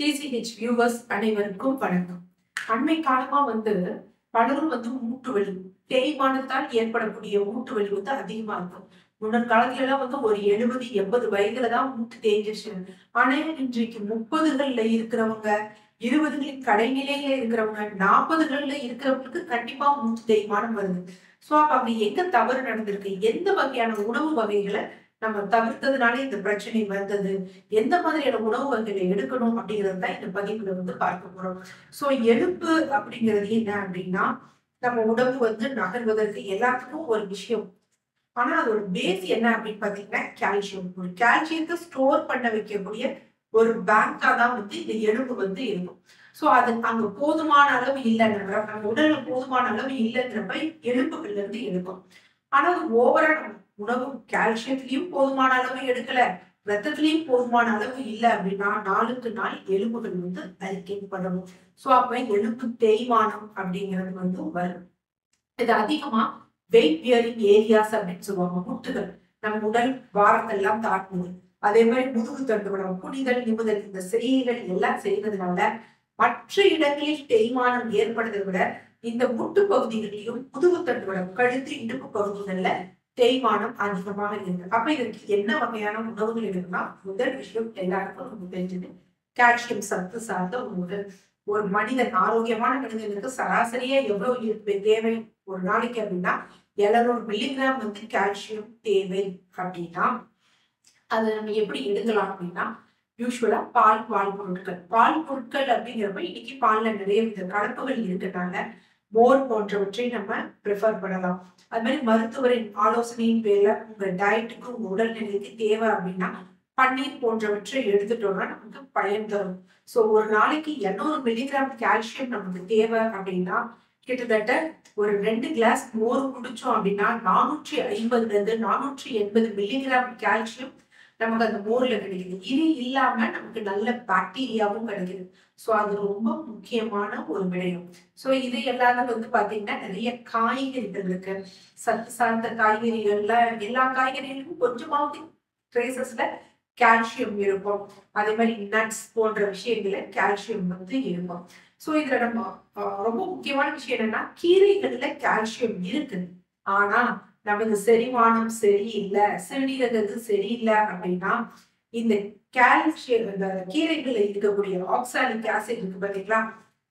TCH viewers அனைவருக்கும் வணக்கம். அண்மை காலமா பலரும் மூட்டு வலி தேய்மானத்தால் ஏற்படக்கூடிய மூட்டு வலி அதிகமா இருக்கும். முன்னர் காலத்துல எல்லாம் ஒரு 70-80 வயதுலதான் மூட்டு தேய்ஞ்சிச்சு. ஆனா இன்றைக்கு 30கள்ல இருக்கிறவங்க, 20களின் கடைநிலையில இருக்கிறவங்க, 40கள்ல இருக்கிறவங்களுக்கு கண்டிப்பா மூட்டு தேய்மானம் வருது. சோ அப்ப எங்க தவறு நடந்திருக்கு, எந்த வகையான உணவு வகைகளை நம்ம தவிர்த்ததுனால இந்த பிரச்சனை வந்தது, எந்த மாதிரியான உணவு வகைகளை எடுக்கணும் அப்படிங்கிறது தான் இந்த பதிவுல பார்க்க போறோம். சோ எழுப்பு அப்படிங்கிறது என்ன அப்படின்னா, நம்ம உடம்பு நகர்வதற்கு எல்லாத்துக்கும் ஒரு விஷயம். ஆனா அதோட பேஸ் என்ன அப்படின்னு பாத்தீங்கன்னா கால்சியம். ஒரு கால்சியத்தை ஸ்டோர் பண்ண வைக்கக்கூடிய ஒரு பேங்கா தான் இந்த எலும்பு இருக்கும். சோ அது அங்க போதுமான அளவு இல்லைன்ற, நம்ம உடல்ல போதுமான அளவு இல்லைன்றப்ப எலும்புகள்ல இருந்து எடுக்கும். ஆனா அது ஓவரா நம்ம உணவு கால்சியத்திலயும் போதுமான அளவு எடுக்கல, ரத்தத்திலயும் போதுமான அளவு இல்லை அப்படின்னா நாளுக்கு நாள் எலும்புகள் அறிக்கைப்படணும். சோ அப்ப எலும்பு தேய்மானம் அப்படிங்கிறது வரும். இது அதிகமா வெயிட் பியரிங் ஏரியாஸ் அப்படின்னு சொல்லுவாங்க. முட்டுகள் நம்ம உடல் வாரத்தெல்லாம் தாக்குது. அதே மாதிரி முதுகு தண்டுவடம், குனிதல் நிமிதல், இந்த செய்கைகள் எல்லாம் செய்வதனால மற்ற இடங்களில் தேய்மானம் ஏற்படுவதை விட இந்த முட்டு பகுதிகளிலும் முதுகு தண்டுவடம், கழுத்து, இடுப்பு பகுதிகள்ல தேய்மானம் அதிகமாக இருக்கு. அப்ப இதற்கு என்ன வகையான உணவுகள் இருக்குன்னா, முதல் விஷயம் எல்லாருக்கும் நம்ம தெரிஞ்சது கால்சியம் சத்து சார்ந்த உணவுகள். ஒரு மனிதன், ஆரோக்கியமான மனிதனுக்கு சராசரியா எவ்வளவு தேவை ஒரு நாளைக்கு அப்படின்னா 700 மில்லிகிராம் கால்சியம் தேவை. அப்படின்னா அதை நம்ம எப்படி எடுக்கலாம் அப்படின்னா, யூஸ்வலா பால் பொருட்கள் அப்படிங்கிறப்ப இன்னைக்கு பால்ல நிறைய வித கலப்புகள் இருக்கிறதுனால மோர் போன்றவற்றை நம்ம ப்ரிஃபர் பண்ணலாம். அது மாதிரி மருத்துவரின் ஆலோசனையின் பேர்ல உங்க டயட்டுக்கு, உங்க உடல்நிலைக்கு தேவை அப்படின்னா பன்னீர் போன்றவற்றை எடுத்துட்டோம்னா நமக்கு பயன் தரும். சோ ஒரு நாளைக்கு 200 மில்லிகிராம் கால்சியம் நமக்கு தேவை அப்படின்னா கிட்டத்தட்ட ஒரு 2 கிளாஸ் மோர் குடிச்சோம் அப்படின்னா 450 480 மில்லிகிராம் கால்சியம் நமக்கு அந்த மோர்ல கிடைக்குது. இது இல்லாம நமக்கு நல்ல பாக்டீரியாவும் கிடைக்குது. சோ அது ரொம்ப முக்கியமான ஒரு விடயம். சோ இது எல்லாரும் பாத்தீங்கன்னா நிறைய காய்கறிகள் இருக்கு. சத்து சார்ந்த காய்கறிகள்ல எல்லா காய்கறிகளுக்கும் கொஞ்சமாவது ட்ரேசஸ்ல கால்சியம் இருக்கும். அதே மாதிரி நட்ஸ் போன்ற விஷயங்கள்ல கால்சியம் இருக்கும். சோ இதுல நம்ம ரொம்ப முக்கியமான விஷயம் என்னன்னா, கீரைகள்ல கால்சியம் இருக்கு. ஆனா நமக்கு செரிமானம் சரியில்லை, சிறுநீரகத்து சரியில்லை அப்படின்னா இந்த கால்சியம், இந்த கீரைகள்ல இருக்கக்கூடிய ஆக்சாலிக் ஆசிட் இருக்கு பாத்தீங்களா,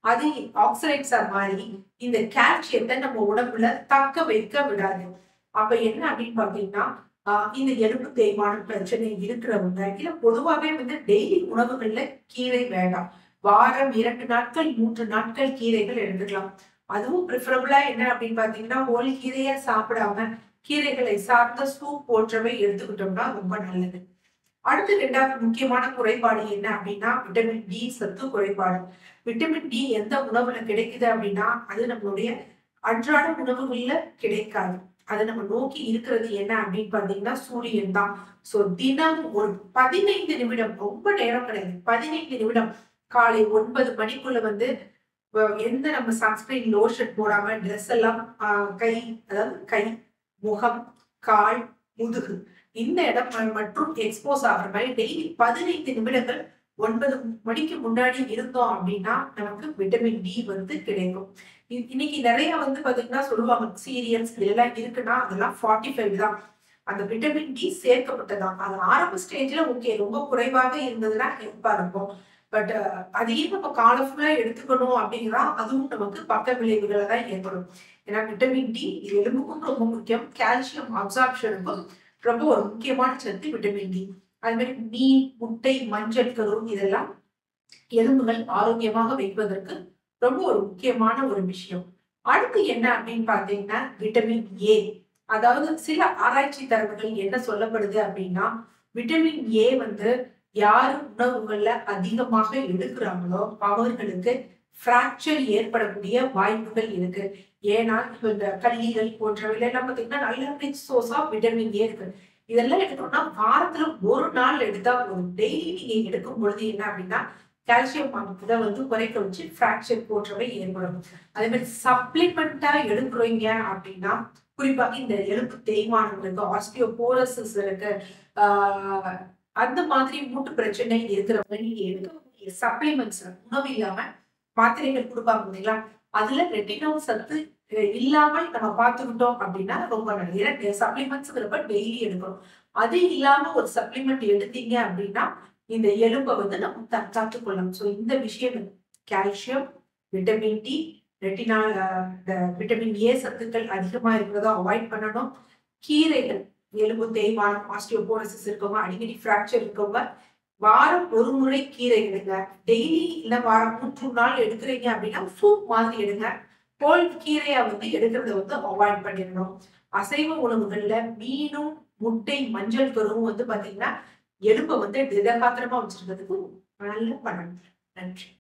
அது ஆக்சைட்ஸா மாறி இந்த கால்சியத்தை நம்ம உடம்புல தக்க வைக்க விடாது. அப்ப என்ன அப்படின்னு பாத்தீங்கன்னா, இந்த எலும்பு தேய்மான பிரச்சனை இருக்கிறவங்க, இல்ல பொதுவாகவே டெய்லி உணவுகள்ல கீரை வேண்டாம். வாரம் 2 நாட்கள் 3 நாட்கள் கீரைகள் எடுத்துக்கலாம். அதுவும் ப்ரிஃபரபிளா என்ன அப்படின்னு பாத்தீங்கன்னா, ஒரு கீரையை சாப்பிடாம கீரைகளை சார்ந்த சூப் போன்றவை எடுத்துக்கிட்டோம்னா ரொம்ப நல்லது. அடுத்து 2வது முக்கியமான குறைபாடு என்ன அப்படின்னா, விட்டமின் டி சத்து குறைபாடு. விட்டமின் டி எந்த உணவுல கிடைக்குது அப்படின்னா, அது நம்மளுடைய அன்றாட உணவுகள்ல கிடைக்காது. அதை நம்ம நோக்கி இருக்கிறது என்ன அப்படின்னு பாத்தீங்கன்னா சூரியன் தான். சோ தினம் ஒரு 15 நிமிடம், ரொம்ப நேரம் கிடையாது, 15 நிமிடம் காலை 9 மணிக்குள்ள எந்த நம்ம சன்ஸ்கிரீன் லோஷன் போடாம ட்ரெஸ் எல்லாம் அதாவது கை, முகம், கால், முதுகு இந்த இடம் மற்றும் எக்ஸ்போஸ் ஆகிற மாதிரி டெய்லி 15 நிமிடங்கள் 9 மணிக்கு முன்னாடி இருந்தோம் அப்படின்னா நமக்கு விட்டமின் டி கிடைக்கும். இன்னைக்கு நிறைய பாத்தீங்கன்னா சொல்லுவாங்க, சீரியல்ஸ் இதெல்லாம் இருக்குன்னா அதெல்லாம் 45 தான் அந்த விட்டமின் டி சேர்க்கப்பட்டதான். அது ஆரம்ப ஸ்டேஜ்ல ஓகே, ரொம்ப குறைவாக இருந்ததுன்னா ஹெல்ப்பா இருக்கும். பட் அதையே நம்ம காலம் ஃபுல்லா எடுத்துக்கணும் அப்படிங்கிறா அதுவும் நமக்கு பக்க விளைவுகளை தான் ஏற்படும். ஏன்னா விட்டமின் டி எலும்புக்கும் ரொம்ப முக்கியம், கால்சியம் அப்சார்ப்ஷனுக்கும் ரொம்ப ஒரு முக்கியமான சத்து விட்டமின் டி. அது மாதிரி மீன், முட்டை, மஞ்சள் கரு இதெல்லாம் எலும்புகள் ஆரோக்கியமாக வைப்பதற்கு ரொம்ப ஒரு முக்கியமான ஒரு விஷயம். அடுத்து என்ன அப்படின்னு பாத்தீங்கன்னா விட்டமின் ஏ. அதாவது சில ஆராய்ச்சி தரவுகள் என்ன சொல்லப்படுது அப்படின்னா, விட்டமின் ஏ யாரு உணவுகள்ல அதிகமாக எடுக்கிறாங்களோ அவர்களுக்கு பிராக்சர் ஏற்படக்கூடிய வாய்ப்புகள் இருக்கு. ஏன்னா இப்ப இந்த கல்லீரல் போன்றவையில எல்லாம் பாத்தீங்கன்னா நல்ல rich source of vitamin A இருக்கு. இதெல்லாம் எடுக்கணும்னா வாரத்துல ஒரு நாள் எடுத்தா போதும். டெய்லி நீங்க எடுக்கும் பொழுது என்ன அப்படின்னா கால்சியம் இதை குறைக்க வச்சு பிராக்சர் போன்றவை ஏற்படும். அதே மாதிரி சப்ளிமெண்டா எடுக்கிறீங்க அப்படின்னா குறிப்பாக இந்த எலும்பு தேய்மானம் இருக்கு, ஆஸ்டியோபோரோசிஸ் இருக்கு, அந்த மாதிரி மூட்டு பிரச்சனை இருக்கிறவங்க நீங்க எடுக்க சப்ளிமெண்ட்ஸ் உணவு இல்லாம மாத்திரைகள் கொடுப்பாங்க இல்லைங்களா, அதுல ரெட்டினால் சத்து இல்லாமல் நம்ம பார்த்துக்கிட்டோம் அப்படின்னா ரொம்ப நல்லது. சப்ளிமெண்ட்ஸ்ங்கிறப்ப டெய்லி எடுக்கணும். அது இல்லாம ஒரு சப்ளிமெண்ட் எடுத்தீங்க அப்படின்னா இந்த எலும்பை வந்து நம்ம தற்காத்துக் கொள்ளலாம். ஸோ இந்த விஷயம் calcium, vitamin D, retinol, vitamin A சத்துக்கள் அதிகமா இருக்கிறத அவாய்ட் பண்ணணும். கீரைகள், எலும்பு தேய்மானம், ஆஸ்டியோபோரோசிஸ் இருக்கவங்க, அடிக்கடி ஃப்ராக்சர் இருக்கவங்க வாரம் ஒரு முறை கீரை எடுங்க. டெய்லி இல்ல வாரம் 3 நாள் எடுக்கிறீங்க அப்படின்னா சூப் மாதிரி எடுங்க. கோல் கீரையா வந்து எடுக்கிறத வந்து அவாய்ட் பண்ணிடணும். அசைவ உணவுகள்ல மீனும், முட்டை, மஞ்சள் கருவும் வந்து பாத்தீங்கன்னா எலும்பை வந்து திடகாத்திரமா வச்சிருக்கிறதுக்கு நல்ல பலன். நன்றி.